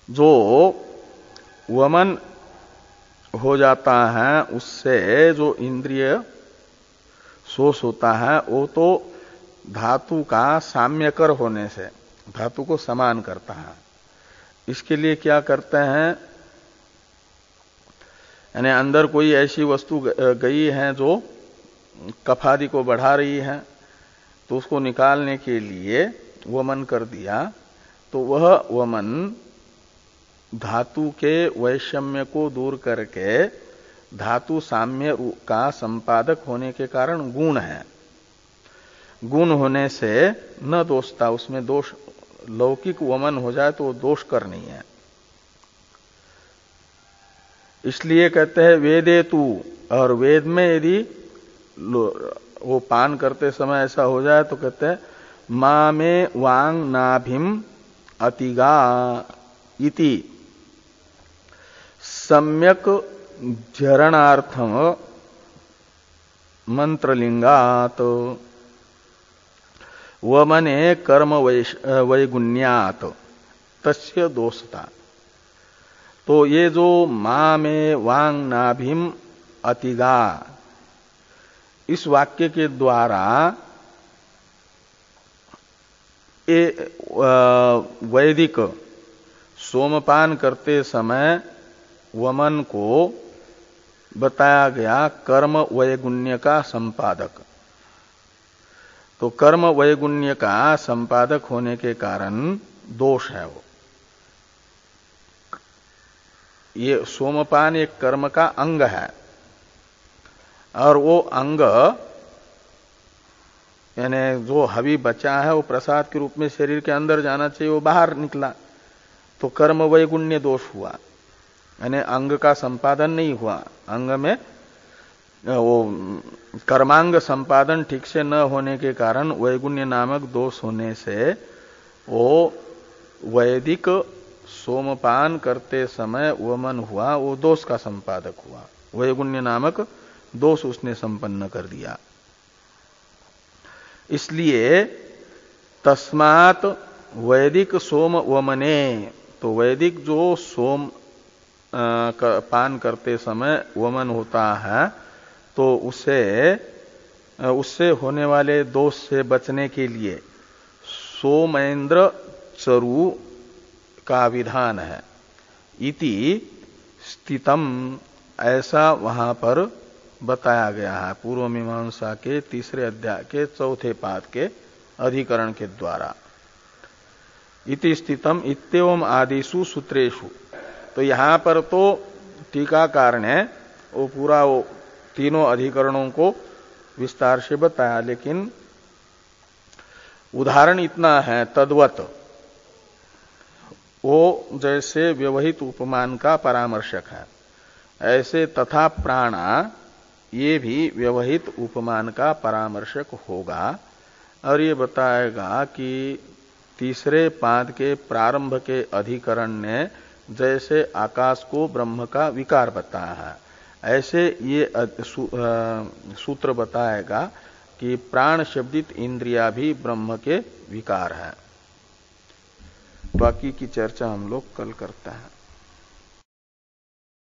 जो वमन हो जाता है उससे जो इंद्रिय शोष होता है वो तो धातु का साम्यकर होने से धातु को समान करता है। इसके लिए क्या करते हैं, यानी अंदर कोई ऐसी वस्तु गई है जो कफादि को बढ़ा रही है, तो उसको निकालने के लिए वमन कर दिया, तो वह वमन धातु के वैषम्य को दूर करके धातु साम्य का संपादक होने के कारण गुण है। गुण होने से न दोषता, उसमें दोष लौकिक वमन हो जाए तो दोष कर नहीं है। इसलिए कहते हैं वेदे तू, और वेद में यदि वो पान करते समय ऐसा हो जाए तो कहते हैं मा में वांग नाभिम अतिगा इति सम्यक झरणार्थम मंत्रलिंगात वमने कर्म वैगुण्यात तस्य दोषता। तो ये जो मा में वांग नाभिम अतिगा, इस वाक्य के द्वारा ये वैदिक सोमपान करते समय वमन को बताया गया कर्म वैगुण्य का संपादक। तो कर्म वैगुण्य का संपादक होने के कारण दोष है वो। ये सोमपान एक कर्म का अंग है, और वो अंग यानी जो हवि बचा है वो प्रसाद के रूप में शरीर के अंदर जाना चाहिए, वो बाहर निकला, तो कर्म वैगुण्य दोष हुआ, यानी अंग का संपादन नहीं हुआ। अंग में वो कर्मांग संपादन ठीक से न होने के कारण वैगुण्य नामक दोष होने से वो वैदिक सोमपान करते समय वमन हुआ, वो दोष का संपादक हुआ, वैगुण्य नामक दोष उसने संपन्न कर दिया। इसलिए तस्मात् वैदिक सोम वमने, तो वैदिक जो सोम पान करते समय वमन होता है तो उससे होने वाले दोष से बचने के लिए सोमेंद्र चरु का विधान है। इति स्थितम, ऐसा वहां पर बताया गया है पूर्व मीमांसा के 3 अध्याय के 4 पाद के अधिकरण के द्वारा। इति स्थितम इत्येवम आदिषु सूत्रेषु। तो यहां पर तो टीकाकार ने वो पूरा वो तीनों अधिकरणों को विस्तार से बताया, लेकिन उदाहरण इतना है तद्वत, वो जैसे व्यवहित उपमान का परामर्शक है, ऐसे तथा प्राणा ये भी व्यवहित उपमान का परामर्शक होगा। और ये बताएगा कि 3 पाद के प्रारंभ के अधिकरण ने जैसे आकाश को ब्रह्म का विकार बताया है, ऐसे ये सूत्र बताएगा कि प्राण शब्दित इंद्रिया भी ब्रह्म के विकार है। बाकी की चर्चा हम लोग कल करते हैं।